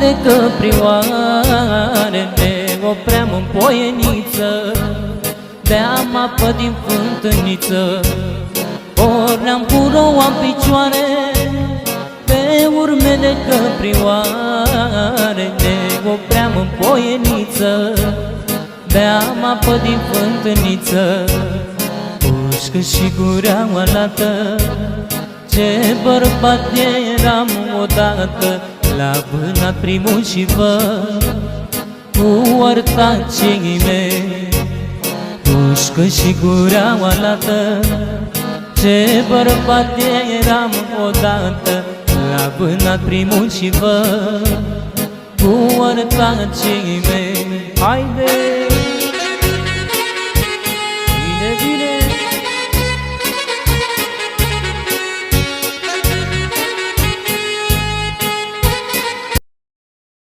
urmele căprioarele opream în poieniță, beam apă din fântâniță, porneam cu roa în picioare. Pe urmele căprioarele opream în poieniță, beam apă din fântâniță, pușcă și gureaua lată. Ce bărbat eram odată, la vânat primul și văd cu ortacii mei, pușcă și gureaua lată. Ce bărbat eram odată, la vânat primul și văd cu ortacii mei. Haide!